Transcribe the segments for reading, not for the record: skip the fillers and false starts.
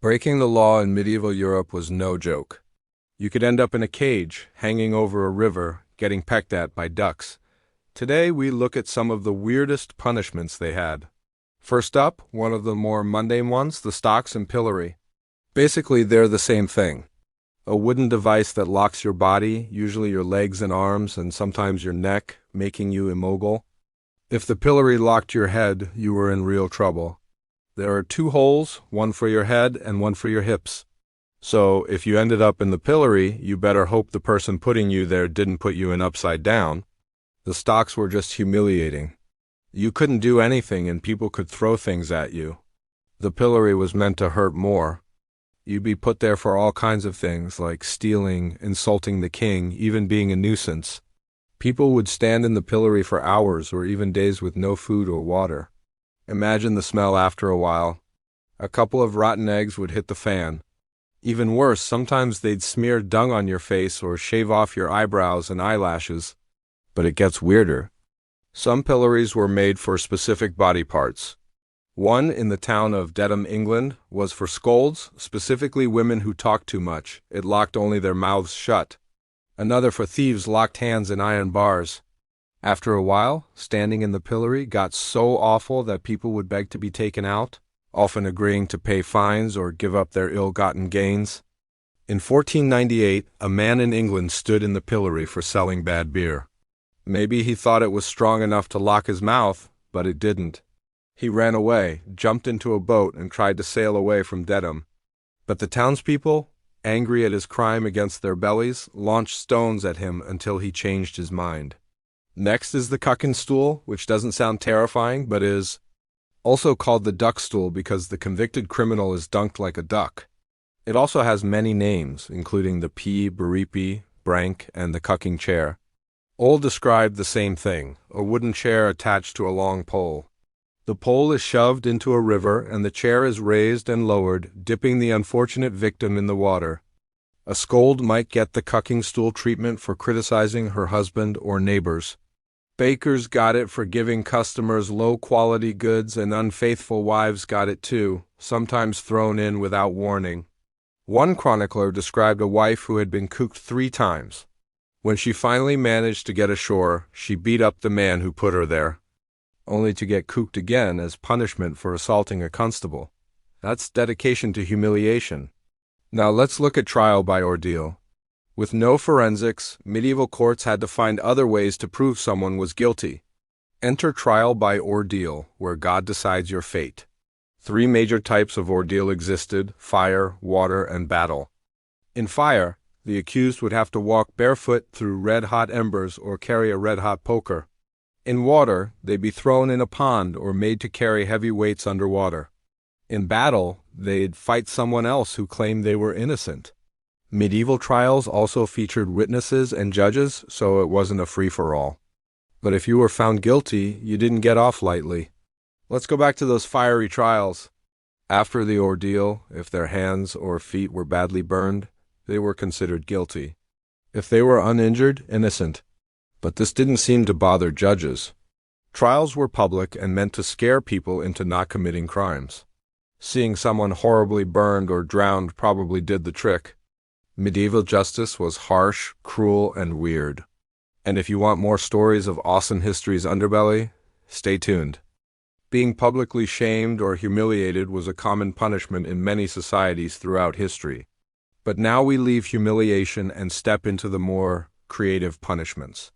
Breaking the law in medieval Europe was no joke. You could end up in a cage, hanging over a river, getting pecked at by ducks. Today, we look at some of the weirdest punishments they had. First up, one of the more mundane ones, the stocks and pillory. Basically, they're the same thing. A wooden device that locks your body, usually your legs and arms, and sometimes your neck, making you immobile. If the pillory locked your head, you were in real trouble. There are two holes, one for your head and one for your hips. So, if you ended up in the pillory, you better hope the person putting you there didn't put you in upside down. The stocks were just humiliating. You couldn't do anything and people could throw things at you. The pillory was meant to hurt more. You'd be put there for all kinds of things, like stealing, insulting the king, even being a nuisance. People would stand in the pillory for hours or even days with no food or water. Imagine the smell after a while. A couple of rotten eggs would hit the fan. Even worse, sometimes they'd smear dung on your face or shave off your eyebrows and eyelashes. But it gets weirder. Some pillories were made for specific body parts. One in the town of Dedham, England, was for scolds, specifically women who talked too much. It locked only their mouths shut. Another for thieves locked hands in iron bars. After a while, standing in the pillory got so awful that people would beg to be taken out, often agreeing to pay fines or give up their ill-gotten gains. In 1498, a man in England stood in the pillory for selling bad beer. Maybe he thought it was strong enough to lock his mouth, but it didn't. He ran away, jumped into a boat, and tried to sail away from Dedham. But the townspeople, angry at his crime against their bellies, launched stones at him until he changed his mind. Next is the cucking stool, which doesn't sound terrifying, but is also called the duck stool because the convicted criminal is dunked like a duck. It also has many names, including the pea, baripi, brank, and the cucking chair. All describe the same thing, a wooden chair attached to a long pole. The pole is shoved into a river and the chair is raised and lowered, dipping the unfortunate victim in the water. A scold might get the cucking stool treatment for criticizing her husband or neighbors. Bakers got it for giving customers low-quality goods, and unfaithful wives got it too, sometimes thrown in without warning. One chronicler described a wife who had been cooked 3 times. When she finally managed to get ashore, she beat up the man who put her there, only to get cooked again as punishment for assaulting a constable. That's dedication to humiliation. Now let's look at trial by ordeal. With no forensics, medieval courts had to find other ways to prove someone was guilty. Enter trial by ordeal, where God decides your fate. 3 major types of ordeal existed: fire, water, and battle. In fire, the accused would have to walk barefoot through red-hot embers or carry a red-hot poker. In water, they'd be thrown in a pond or made to carry heavy weights underwater. In battle, they'd fight someone else who claimed they were innocent. Medieval trials also featured witnesses and judges, so it wasn't a free-for-all. But if you were found guilty, you didn't get off lightly. Let's go back to those fiery trials. After the ordeal, if their hands or feet were badly burned, they were considered guilty. If they were uninjured, innocent. But this didn't seem to bother judges. Trials were public and meant to scare people into not committing crimes. Seeing someone horribly burned or drowned probably did the trick. Medieval justice was harsh, cruel, and weird. And if you want more stories of awesome history's underbelly, stay tuned. Being publicly shamed or humiliated was a common punishment in many societies throughout history. But now we leave humiliation and step into the more creative punishments.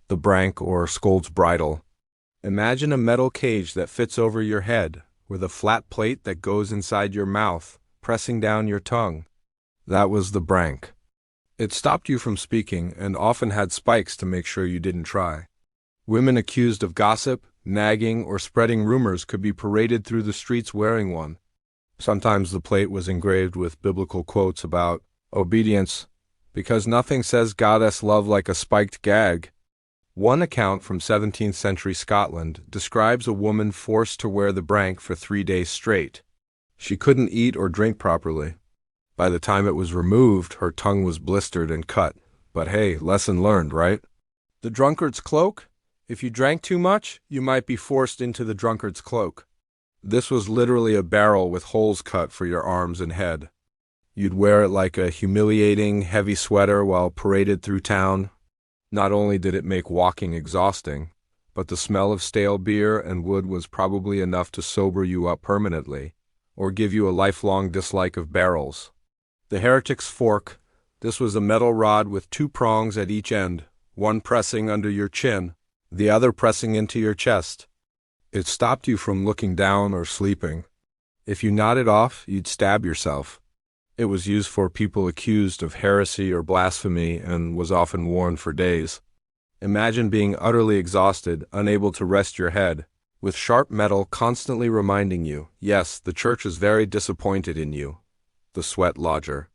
The brank or scold's bridle. Imagine a metal cage that fits over your head, with a flat plate that goes inside your mouth, pressing down your tongue. That was the brank. It stopped you from speaking and often had spikes to make sure you didn't try. Women accused of gossip, nagging, or spreading rumors could be paraded through the streets wearing one. Sometimes the plate was engraved with biblical quotes about obedience, because nothing says goddess love like a spiked gag. One account from 17th century Scotland describes a woman forced to wear the brank for 3 days straight. She couldn't eat or drink properly. By the time it was removed, her tongue was blistered and cut. But hey, lesson learned, right? The drunkard's cloak? If you drank too much, you might be forced into the drunkard's cloak. This was literally a barrel with holes cut for your arms and head. You'd wear it like a humiliating, heavy sweater while paraded through town. Not only did it make walking exhausting, but the smell of stale beer and wood was probably enough to sober you up permanently, or give you a lifelong dislike of barrels. The heretic's fork. This was a metal rod with two prongs at each end, one pressing under your chin, the other pressing into your chest. It stopped you from looking down or sleeping. If you nodded off, you'd stab yourself. It was used for people accused of heresy or blasphemy and was often worn for days. Imagine being utterly exhausted, unable to rest your head, with sharp metal constantly reminding you, yes, the church is very disappointed in you. The sweat lodger.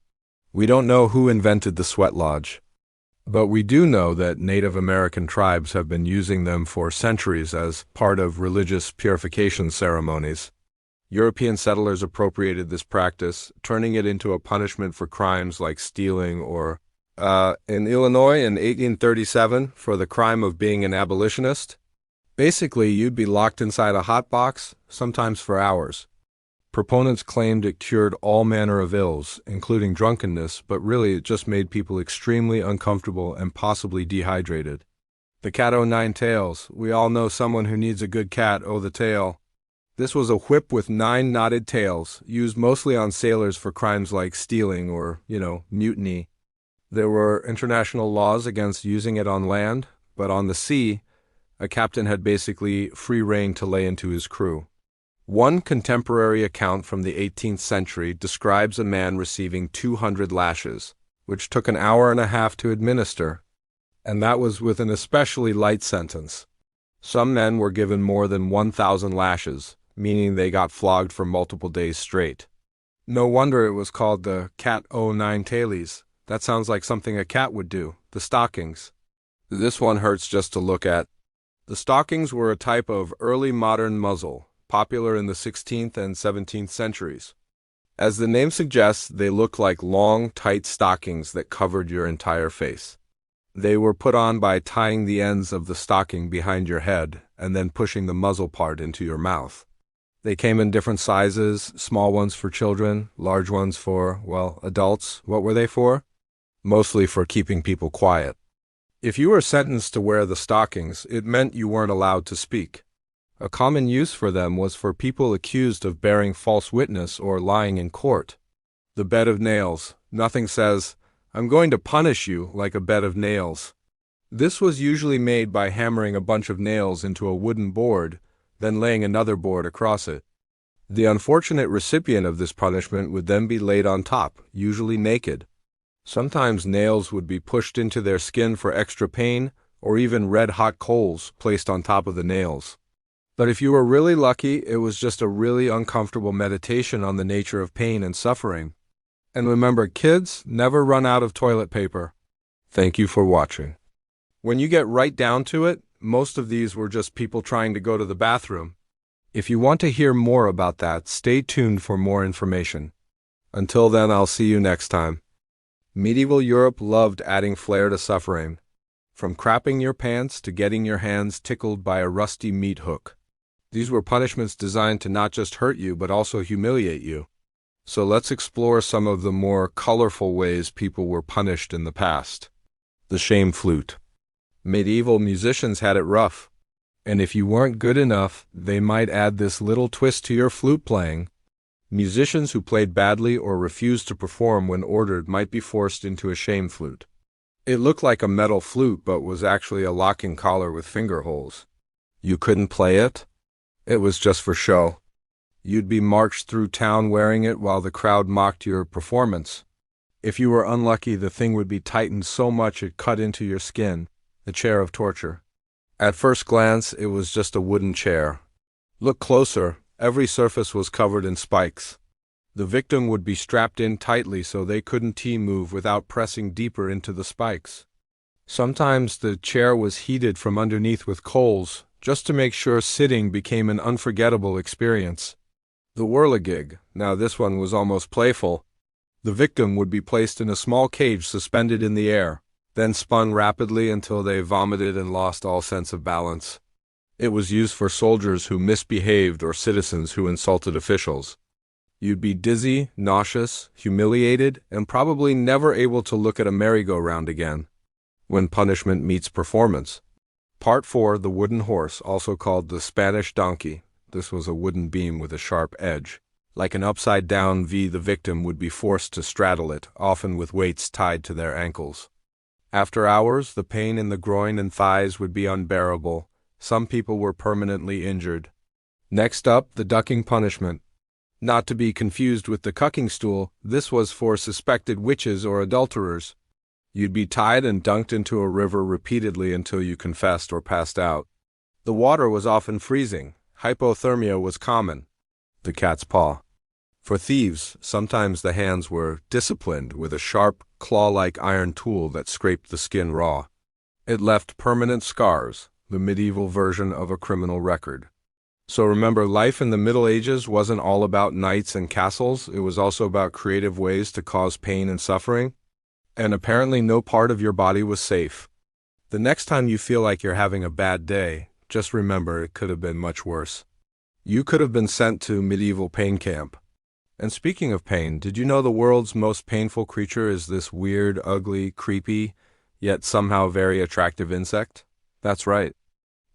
We don't know who invented the sweat lodge, but we do know that Native American tribes have been using them for centuries as part of religious purification ceremonies. European settlers appropriated this practice, turning it into a punishment for crimes like stealing or, in Illinois in 1837, for the crime of being an abolitionist. Basically, you'd be locked inside a hot box, sometimes for hours. Proponents claimed it cured all manner of ills, including drunkenness, but really it just made people extremely uncomfortable and possibly dehydrated. The cat o' nine tails. We all know someone who needs a good cat o' the tail. This was a whip with 9 knotted tails, used mostly on sailors for crimes like stealing or, mutiny. There were international laws against using it on land, but on the sea, a captain had basically free rein to lay into his crew. One contemporary account from the 18th century describes a man receiving 200 lashes, which took an hour and a half to administer, and that was with an especially light sentence. Some men were given more than 1,000 lashes, meaning they got flogged for multiple days straight. No wonder it was called the cat o' nine tailies. That sounds like something a cat would do. The stockings. This one hurts just to look at. The stockings were a type of early modern muzzle, popular in the 16th and 17th centuries. As the name suggests, they looked like long, tight stockings that covered your entire face. They were put on by tying the ends of the stocking behind your head and then pushing the muzzle part into your mouth. They came in different sizes, small ones for children, large ones for, adults. What were they for? Mostly for keeping people quiet. If you were sentenced to wear the stockings, it meant you weren't allowed to speak. A common use for them was for people accused of bearing false witness or lying in court. The bed of nails. Nothing says, "I'm going to punish you," like a bed of nails. This was usually made by hammering a bunch of nails into a wooden board, then laying another board across it. The unfortunate recipient of this punishment would then be laid on top, usually naked. Sometimes nails would be pushed into their skin for extra pain, or even red-hot coals placed on top of the nails. But if you were really lucky, it was just a really uncomfortable meditation on the nature of pain and suffering. And remember, kids, never run out of toilet paper. Thank you for watching. When you get right down to it, most of these were just people trying to go to the bathroom. If you want to hear more about that, stay tuned for more information. Until then, I'll see you next time. Medieval Europe loved adding flair to suffering, from crapping your pants to getting your hands tickled by a rusty meat hook. These were punishments designed to not just hurt you, but also humiliate you. So let's explore some of the more colorful ways people were punished in the past. The shame flute. Medieval musicians had it rough. And if you weren't good enough, they might add this little twist to your flute playing. Musicians who played badly or refused to perform when ordered might be forced into a shame flute. It looked like a metal flute, but was actually a locking collar with finger holes. You couldn't play it? It was just for show. You'd be marched through town wearing it while the crowd mocked your performance. If you were unlucky, the thing would be tightened so much it cut into your skin. The chair of torture. At first glance, it was just a wooden chair. Look closer. Every surface was covered in spikes. The victim would be strapped in tightly so they couldn't move without pressing deeper into the spikes. Sometimes the chair was heated from underneath with coals, just to make sure sitting became an unforgettable experience. The whirligig. Now this one was almost playful. The victim would be placed in a small cage suspended in the air, then spun rapidly until they vomited and lost all sense of balance. It was used for soldiers who misbehaved or citizens who insulted officials. You'd be dizzy, nauseous, humiliated, and probably never able to look at a merry-go-round again. When punishment meets performance. Part 4, the wooden horse, also called the Spanish donkey. This was a wooden beam with a sharp edge. Like an upside-down V, the victim would be forced to straddle it, often with weights tied to their ankles. After hours, the pain in the groin and thighs would be unbearable. Some people were permanently injured. Next up, the ducking punishment. Not to be confused with the cucking stool, this was for suspected witches or adulterers. You'd be tied and dunked into a river repeatedly until you confessed or passed out. The water was often freezing. Hypothermia was common. The cat's paw. For thieves, sometimes the hands were disciplined with a sharp, claw-like iron tool that scraped the skin raw. It left permanent scars, the medieval version of a criminal record. So remember, life in the Middle Ages wasn't all about knights and castles, it was also about creative ways to cause pain and suffering. And apparently no part of your body was safe. The next time you feel like you're having a bad day, just remember it could have been much worse. You could have been sent to medieval pain camp. And speaking of pain, did you know the world's most painful creature is this weird, ugly, creepy, yet somehow very attractive insect? That's right.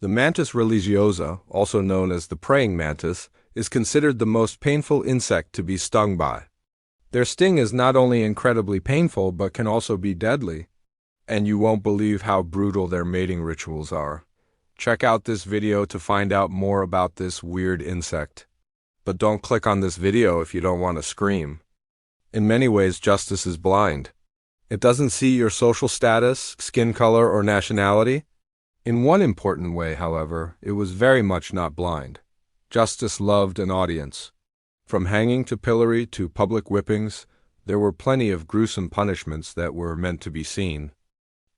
The mantis religiosa, also known as the praying mantis, is considered the most painful insect to be stung by. Their sting is not only incredibly painful, but can also be deadly. And you won't believe how brutal their mating rituals are. Check out this video to find out more about this weird insect. But don't click on this video if you don't want to scream. In many ways, justice is blind. It doesn't see your social status, skin color, or nationality. In one important way, however, it was very much not blind. Justice loved an audience. From hanging to pillory to public whippings, there were plenty of gruesome punishments that were meant to be seen.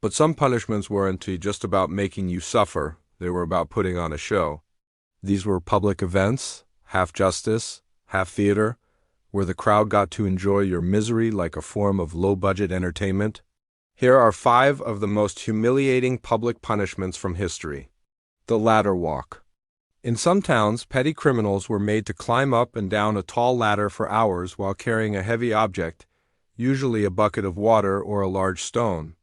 But some punishments weren't just about making you suffer, they were about putting on a show. These were public events, half justice, half theater, where the crowd got to enjoy your misery like a form of low-budget entertainment. Here are 5 of the most humiliating public punishments from history. The ladder walk. In some towns, petty criminals were made to climb up and down a tall ladder for hours while carrying a heavy object, usually a bucket of water or a large stone.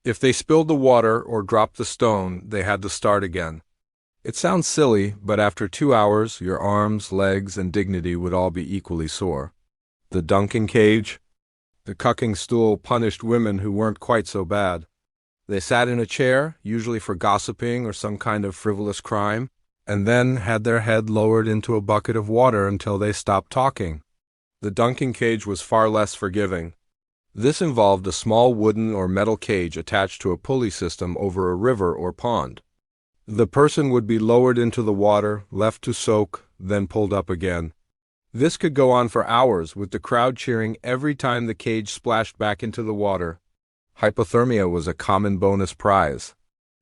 If they spilled the water or dropped the stone, they had to start again. It sounds silly, but after 2 hours, your arms, legs, and dignity would all be equally sore. The dunking cage. The cucking stool punished women who weren't quite so bad. They sat in a chair, usually for gossiping or some kind of frivolous crime, and then had their head lowered into a bucket of water until they stopped talking. The dunking cage was far less forgiving. This involved a small wooden or metal cage attached to a pulley system over a river or pond. The person would be lowered into the water, left to soak, then pulled up again. This could go on for hours, with the crowd cheering every time the cage splashed back into the water. Hypothermia was a common bonus prize.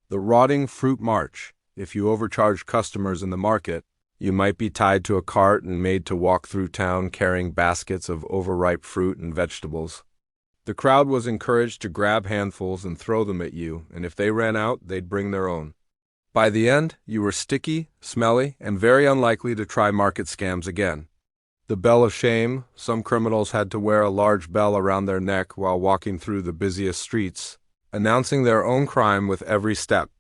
The rotting fruit march. If you overcharged customers in the market, you might be tied to a cart and made to walk through town carrying baskets of overripe fruit and vegetables. The crowd was encouraged to grab handfuls and throw them at you, and if they ran out, they'd bring their own. By the end, you were sticky, smelly, and very unlikely to try market scams again. The bell of shame. Some criminals had to wear a large bell around their neck while walking through the busiest streets, announcing their own crime with every step.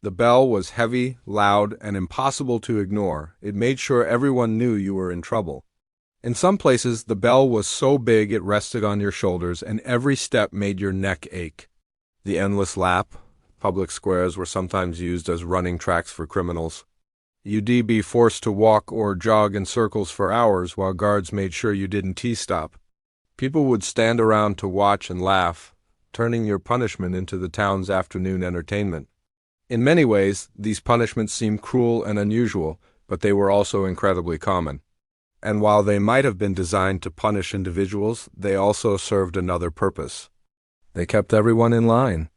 The bell was heavy, loud, and impossible to ignore. It made sure everyone knew you were in trouble. In some places, the bell was so big it rested on your shoulders, and every step made your neck ache. The endless lap. Public squares were sometimes used as running tracks for criminals. You'd be forced to walk or jog in circles for hours while guards made sure you didn't T-stop. People would stand around to watch and laugh, turning your punishment into the town's afternoon entertainment. In many ways, these punishments seemed cruel and unusual, but they were also incredibly common. And while they might have been designed to punish individuals, they also served another purpose. They kept everyone in line.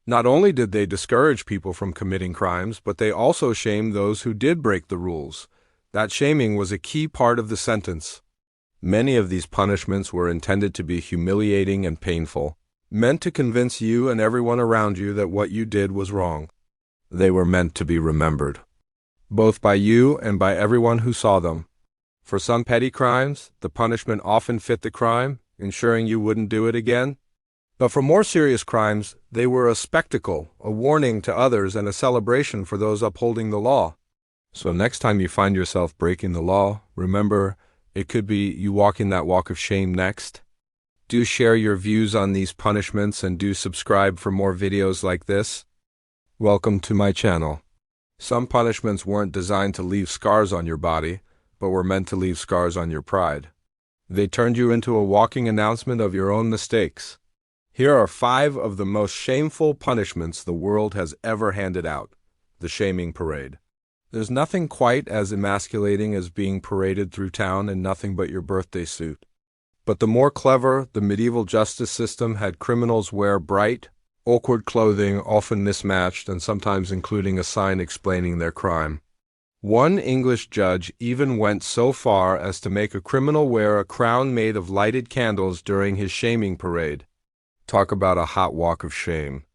Not only did they discourage people from committing crimes, but they also shamed those who did break the rules. That shaming was a key part of the sentence. Many of these punishments were intended to be humiliating and painful, meant to convince you and everyone around you that what you did was wrong. They were meant to be remembered. both by you and by everyone who saw them. For some petty crimes, the punishment often fit the crime, ensuring you wouldn't do it again. But for more serious crimes, they were a spectacle, a warning to others, and a celebration for those upholding the law. So next time you find yourself breaking the law, remember, it could be you walking that walk of shame next. Do share your views on these punishments and do subscribe for more videos like this. Welcome to my channel. Some punishments weren't designed to leave scars on your body, but were meant to leave scars on your pride. They turned you into a walking announcement of your own mistakes. Here are 5 of the most shameful punishments the world has ever handed out. The shaming parade. There's nothing quite as emasculating as being paraded through town in nothing but your birthday suit. But the more clever, the medieval justice system had criminals wear bright, awkward clothing, often mismatched, and sometimes including a sign explaining their crime. One English judge even went so far as to make a criminal wear a crown made of lighted candles during his shaming parade. Talk about a hot walk of shame.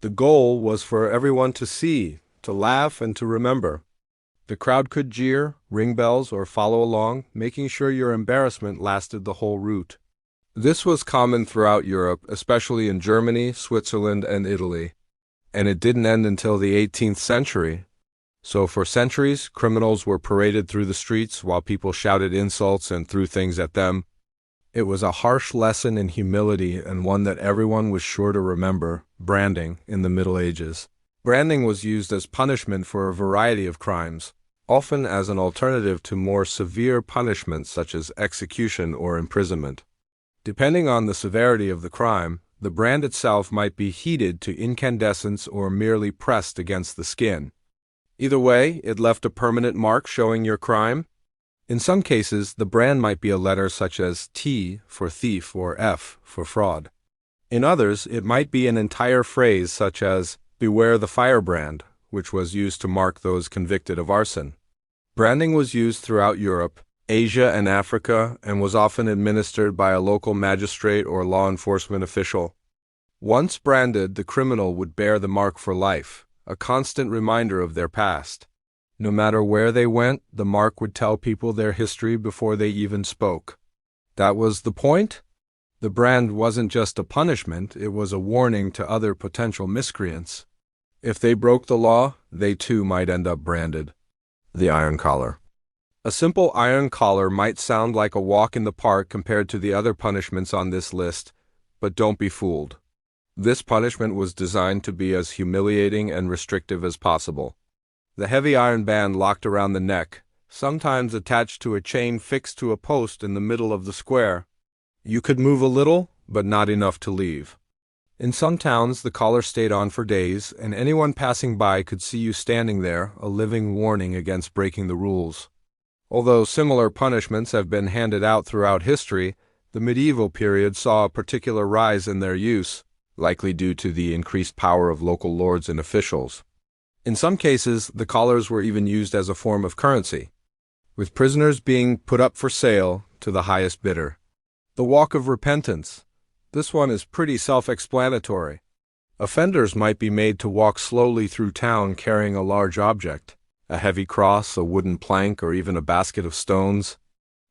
The goal was for everyone to see, to laugh, and to remember. The crowd could jeer, ring bells, or follow along, making sure your embarrassment lasted the whole route. This was common throughout Europe, especially in Germany, Switzerland, and Italy. And it didn't end until the 18th century. So for centuries, criminals were paraded through the streets while people shouted insults and threw things at them. It was a harsh lesson in humility and one that everyone was sure to remember: branding in the Middle Ages. Branding was used as punishment for a variety of crimes, often as an alternative to more severe punishments such as execution or imprisonment. Depending on the severity of the crime, the brand itself might be heated to incandescence or merely pressed against the skin. Either way, it left a permanent mark showing your crime. In some cases, the brand might be a letter such as T for thief or F for fraud. In others, it might be an entire phrase such as "Beware the firebrand," which was used to mark those convicted of arson. Branding was used throughout Europe, Asia, and Africa, and was often administered by a local magistrate or law enforcement official. Once branded, the criminal would bear the mark for life, a constant reminder of their past. No matter where they went, the mark would tell people their history before they even spoke. That was the point? The brand wasn't just a punishment, it was a warning to other potential miscreants. If they broke the law, they too might end up branded. The iron collar. A simple iron collar might sound like a walk in the park compared to the other punishments on this list, but don't be fooled. This punishment was designed to be as humiliating and restrictive as possible. The heavy iron band locked around the neck, sometimes attached to a chain fixed to a post in the middle of the square. You could move a little, but not enough to leave. In some towns, the collar stayed on for days, and anyone passing by could see you standing there, a living warning against breaking the rules. Although similar punishments have been handed out throughout history, the medieval period saw a particular rise in their use, likely due to the increased power of local lords and officials. In some cases, the collars were even used as a form of currency, with prisoners being put up for sale to the highest bidder. The walk of repentance. This one is pretty self-explanatory. Offenders might be made to walk slowly through town carrying a large object, a heavy cross, a wooden plank, or even a basket of stones.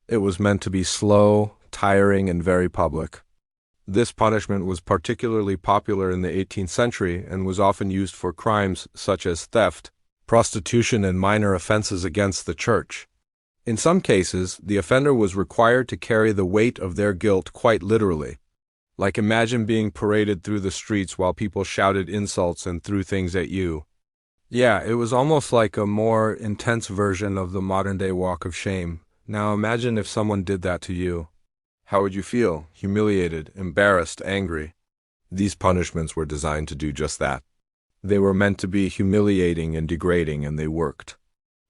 It was meant to be slow, tiring, and very public. This punishment was particularly popular in the 18th century and was often used for crimes such as theft, prostitution, and minor offenses against the church. In some cases, the offender was required to carry the weight of their guilt quite literally. Like, imagine being paraded through the streets while people shouted insults and threw things at you. Yeah, it was almost like a more intense version of the modern-day walk of shame. Now imagine if someone did that to you. How would you feel? Humiliated, embarrassed, angry? These punishments were designed to do just that. They were meant to be humiliating and degrading, and they worked.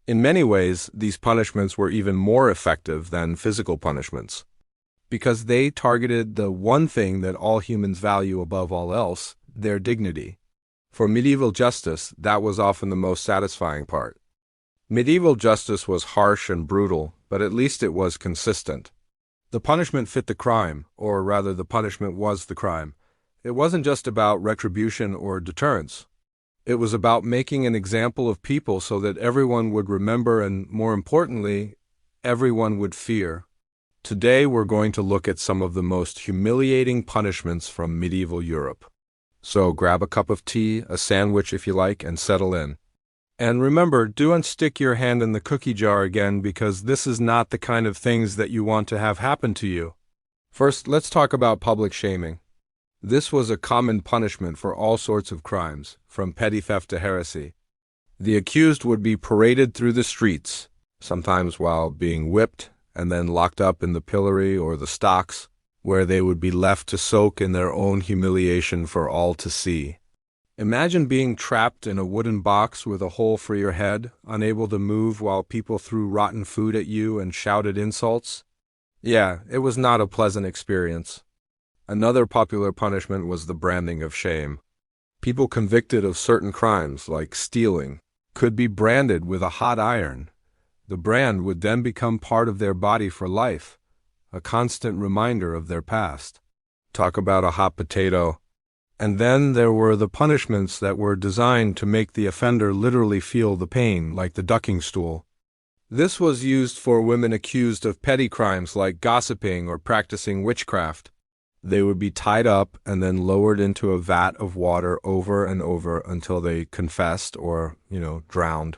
In many ways, these punishments were even more effective than physical punishments, because they targeted the one thing that all humans value above all else, their dignity. For medieval justice, that was often the most satisfying part. Medieval justice was harsh and brutal, but at least it was consistent. The punishment fit the crime, or rather the punishment was the crime. It wasn't just about retribution or deterrence. It was about making an example of people so that everyone would remember and, more importantly, everyone would fear. Today we're going to look at some of the most humiliating punishments from medieval Europe. So grab a cup of tea, a sandwich if you like, and settle in. And remember, don't stick your hand in the cookie jar again, because this is not the kind of things that you want to have happen to you. First, let's talk about public shaming. This was a common punishment for all sorts of crimes, from petty theft to heresy. The accused would be paraded through the streets, sometimes while being whipped, and then locked up in the pillory or the stocks, where they would be left to soak in their own humiliation for all to see. Imagine being trapped in a wooden box with a hole for your head, unable to move while people threw rotten food at you and shouted insults. Yeah, it was not a pleasant experience. Another popular punishment was the branding of shame. People convicted of certain crimes, like stealing, could be branded with a hot iron. The brand would then become part of their body for life, a constant reminder of their past. Talk about a hot potato. And then there were the punishments that were designed to make the offender literally feel the pain, like the ducking stool. This was used for women accused of petty crimes like gossiping or practicing witchcraft. They would be tied up and then lowered into a vat of water over and over until they confessed or, drowned.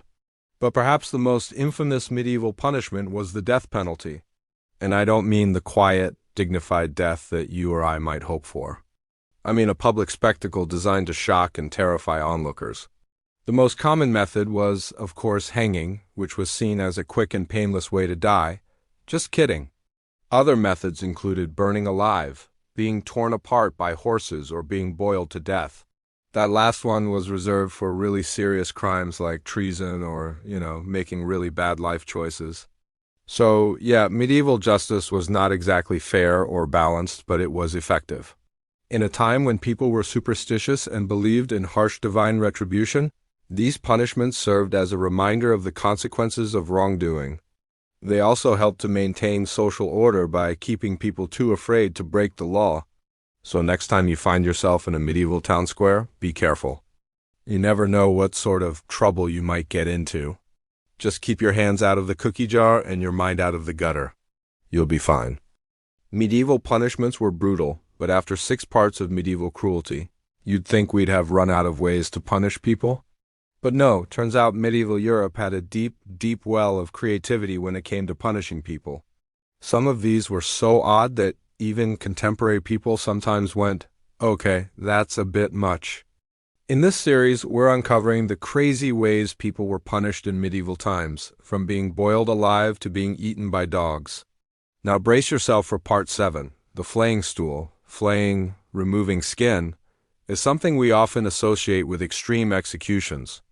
But perhaps the most infamous medieval punishment was the death penalty. And I don't mean the quiet, dignified death that you or I might hope for. I mean a public spectacle designed to shock and terrify onlookers. The most common method was, of course, hanging, which was seen as a quick and painless way to die. Just kidding. Other methods included burning alive, being torn apart by horses, or being boiled to death. That last one was reserved for really serious crimes like treason or, making really bad life choices. So, yeah, medieval justice was not exactly fair or balanced, but it was effective. In a time when people were superstitious and believed in harsh divine retribution, these punishments served as a reminder of the consequences of wrongdoing. They also helped to maintain social order by keeping people too afraid to break the law. So next time you find yourself in a medieval town square, be careful. You never know what sort of trouble you might get into. Just keep your hands out of the cookie jar and your mind out of the gutter. You'll be fine. Medieval punishments were brutal, but after 6 parts of medieval cruelty, you'd think we'd have run out of ways to punish people. But no, turns out medieval Europe had a deep, deep well of creativity when it came to punishing people. Some of these were so odd that even contemporary people sometimes went, okay, that's a bit much. In this series, we're uncovering the crazy ways people were punished in medieval times, from being boiled alive to being eaten by dogs. Now brace yourself for part 7, the flaying stool. Flaying, removing skin, is something we often associate with extreme executions.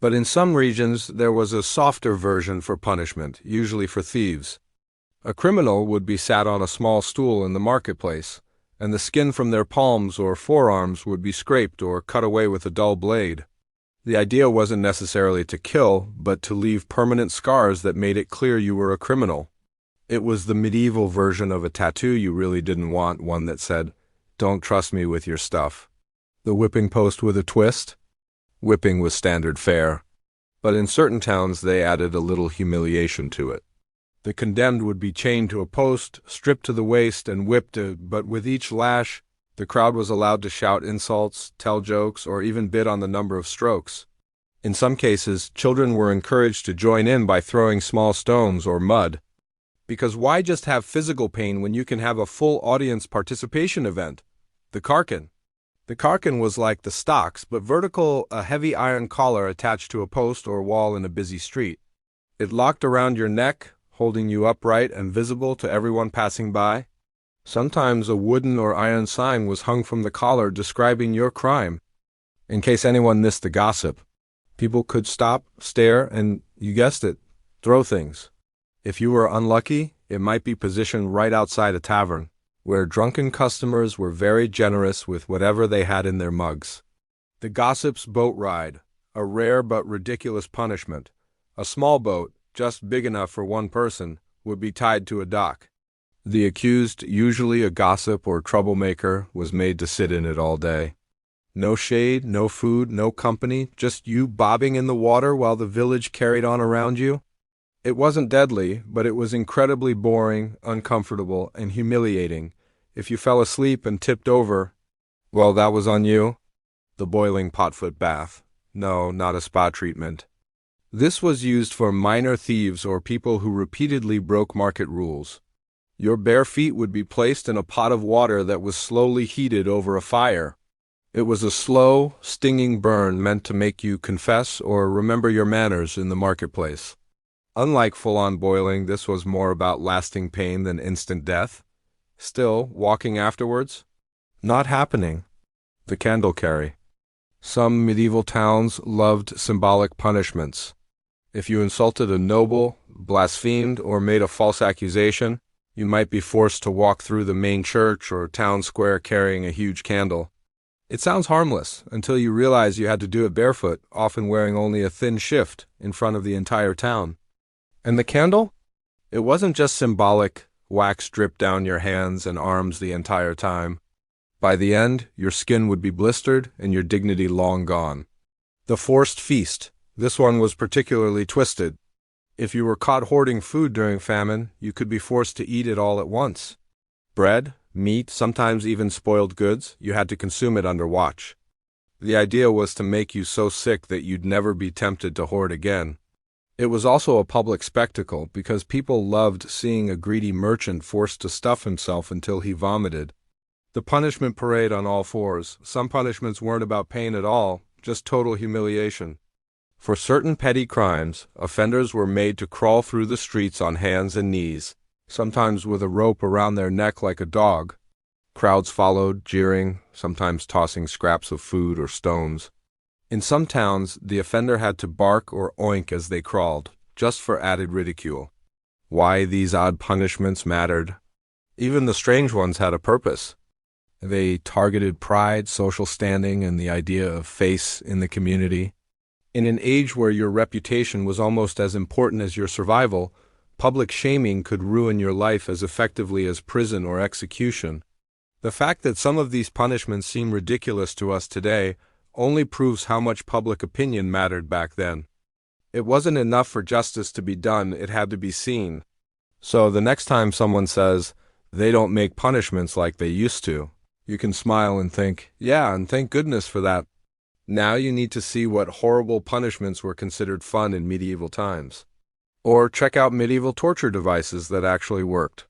But in some regions, there was a softer version for punishment, usually for thieves. A criminal would be sat on a small stool in the marketplace, and the skin from their palms or forearms would be scraped or cut away with a dull blade. The idea wasn't necessarily to kill, but to leave permanent scars that made it clear you were a criminal. It was the medieval version of a tattoo you really didn't want, one that said, "Don't trust me with your stuff." The whipping post with a twist? Whipping was standard fare. But in certain towns they added a little humiliation to it. The condemned would be chained to a post, stripped to the waist, and whipped, but with each lash, the crowd was allowed to shout insults, tell jokes, or even bid on the number of strokes. In some cases, children were encouraged to join in by throwing small stones or mud. Because why just have physical pain when you can have a full audience participation event? The carcan. The carcan was like the stocks, but vertical, a heavy iron collar attached to a post or wall in a busy street. It locked around your neck, holding you upright and visible to everyone passing by. Sometimes a wooden or iron sign was hung from the collar describing your crime. In case anyone missed the gossip, people could stop, stare, and, you guessed it, throw things. If you were unlucky, it might be positioned right outside a tavern, where drunken customers were very generous with whatever they had in their mugs. The gossip's boat ride, a rare but ridiculous punishment. A small boat, just big enough for one person, would be tied to a dock. The accused, usually a gossip or troublemaker, was made to sit in it all day. No shade, no food, no company, just you bobbing in the water while the village carried on around you. It wasn't deadly, but it was incredibly boring, uncomfortable, and humiliating. If you fell asleep and tipped over, well, that was on you. The boiling potfoot bath. No, not a spa treatment. This was used for minor thieves or people who repeatedly broke market rules. Your bare feet would be placed in a pot of water that was slowly heated over a fire. It was a slow, stinging burn meant to make you confess or remember your manners in the marketplace. Unlike full-on boiling, this was more about lasting pain than instant death. Still, walking afterwards? Not happening. The candle carry. Some medieval towns loved symbolic punishments. If you insulted a noble, blasphemed, or made a false accusation, you might be forced to walk through the main church or town square carrying a huge candle. It sounds harmless until you realize you had to do it barefoot, often wearing only a thin shift in front of the entire town. And the candle? It wasn't just symbolic, wax dripped down your hands and arms the entire time. By the end, your skin would be blistered and your dignity long gone. The forced feast. This one was particularly twisted. If you were caught hoarding food during famine, you could be forced to eat it all at once. Bread, meat, sometimes even spoiled goods, you had to consume it under watch. The idea was to make you so sick that you'd never be tempted to hoard again. It was also a public spectacle because people loved seeing a greedy merchant forced to stuff himself until he vomited. The punishment parade on all fours. Some punishments weren't about pain at all, just total humiliation. For certain petty crimes, offenders were made to crawl through the streets on hands and knees, sometimes with a rope around their neck like a dog. Crowds followed, jeering, sometimes tossing scraps of food or stones. In some towns, the offender had to bark or oink as they crawled, just for added ridicule. Why these odd punishments mattered. Even the strange ones had a purpose. They targeted pride, social standing, and the idea of face in the community. In an age where your reputation was almost as important as your survival, public shaming could ruin your life as effectively as prison or execution. The fact that some of these punishments seem ridiculous to us today only proves how much public opinion mattered back then. It wasn't enough for justice to be done, it had to be seen. So the next time someone says, they don't make punishments like they used to, you can smile and think, yeah, and thank goodness for that. Now you need to see what horrible punishments were considered fun in medieval times. Or check out medieval torture devices that actually worked.